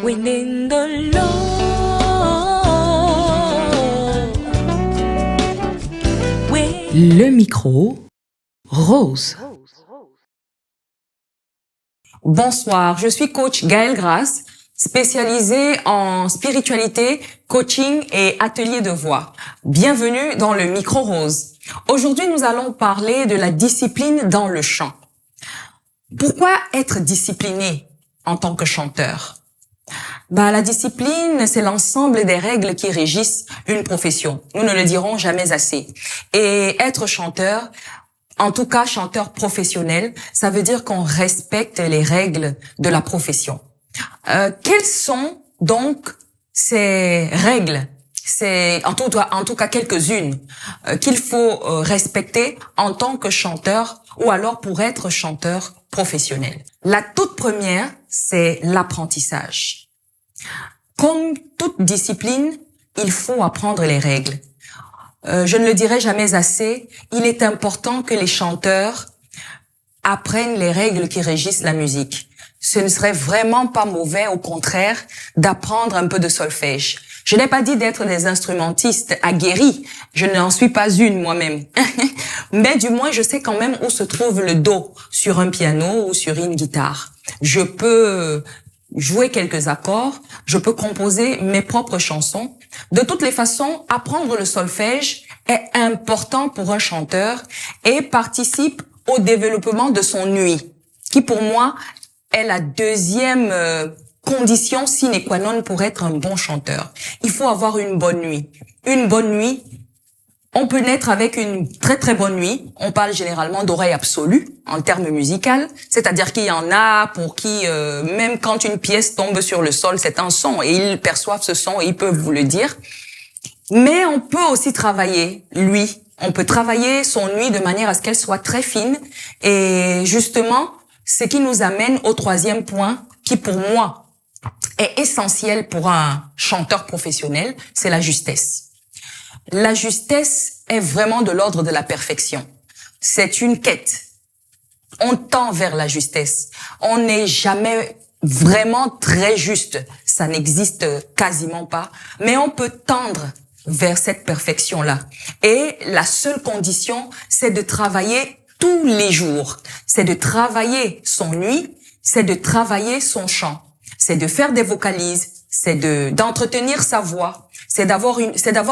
Winning the Lord. Le micro, Rose. Bonsoir, je suis coach Gaëlle Grasse, spécialisée en spiritualité, coaching et atelier de voix. Bienvenue dans le micro Rose. Aujourd'hui, nous allons parler de la discipline dans le chant. Pourquoi être discipliné en tant que chanteur? La discipline, c'est l'ensemble des règles qui régissent une profession. Nous ne le dirons jamais assez. Et être chanteur, en tout cas chanteur professionnel, ça veut dire qu'on respecte les règles de la profession. Quelles sont donc ces règles? C'est en tout cas quelques-unes qu'il faut respecter en tant que chanteur ou alors pour être chanteur professionnel. La toute première, c'est l'apprentissage. Comme toute discipline, il faut apprendre les règles. Je ne le dirai jamais assez, il est important que les chanteurs apprennent les règles qui régissent la musique. Ce ne serait vraiment pas mauvais, au contraire, d'apprendre un peu de solfège. Je n'ai pas dit d'être des instrumentistes aguerris, je n'en suis pas une moi-même. Mais du moins, je sais quand même où se trouve le do sur un piano ou sur une guitare. Je peux jouer quelques accords, je peux composer mes propres chansons. De toutes les façons, apprendre le solfège est important pour un chanteur et participe au développement de son ouïe, qui pour moi est la deuxième condition sine qua non pour être un bon chanteur. Il faut avoir une bonne ouïe. Une bonne ouïe, on peut naître avec une très très bonne ouïe. On parle généralement d'oreille absolue en termes musicaux, c'est-à-dire qu'il y en a pour qui même quand une pièce tombe sur le sol, c'est un son et ils perçoivent ce son et ils peuvent vous le dire. Mais on peut aussi travailler l'ouïe. On peut travailler son ouïe de manière à ce qu'elle soit très fine et justement, ce qui nous amène au troisième point qui pour moi est essentiel pour un chanteur professionnel, c'est la justesse. La justesse est vraiment de l'ordre de la perfection. C'est une quête. On tend vers la justesse. On n'est jamais vraiment très juste. Ça n'existe quasiment pas. Mais on peut tendre vers cette perfection-là. Et la seule condition, c'est de travailler tous les jours. C'est de travailler son ouïe, c'est de travailler son chant. C'est de faire des vocalises, c'est d'entretenir sa voix. C'est d'avoir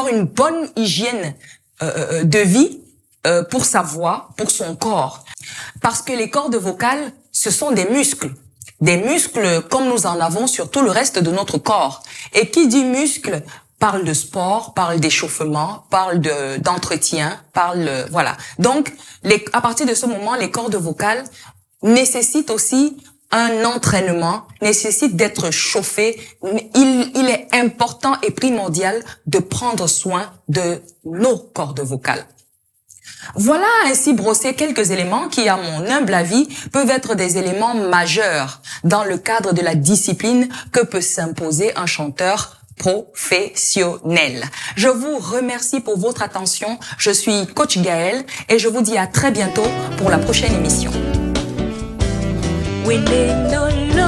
une bonne hygiène de vie pour sa voix, pour son corps. Parce que les cordes vocales, ce sont des muscles. Des muscles comme nous en avons sur tout le reste de notre corps. Et qui dit muscle parle de sport, parle d'échauffement, parle d'entretien, voilà. Donc, à partir de ce moment, les cordes vocales nécessitent aussi un entraînement, nécessite d'être chauffé. Il est important et primordial de prendre soin de nos cordes vocales. Voilà ainsi brossé quelques éléments qui, à mon humble avis, peuvent être des éléments majeurs dans le cadre de la discipline que peut s'imposer un chanteur professionnel. Je vous remercie pour votre attention. Je suis coach Gaëlle et je vous dis à très bientôt pour la prochaine émission. Winning the Lord.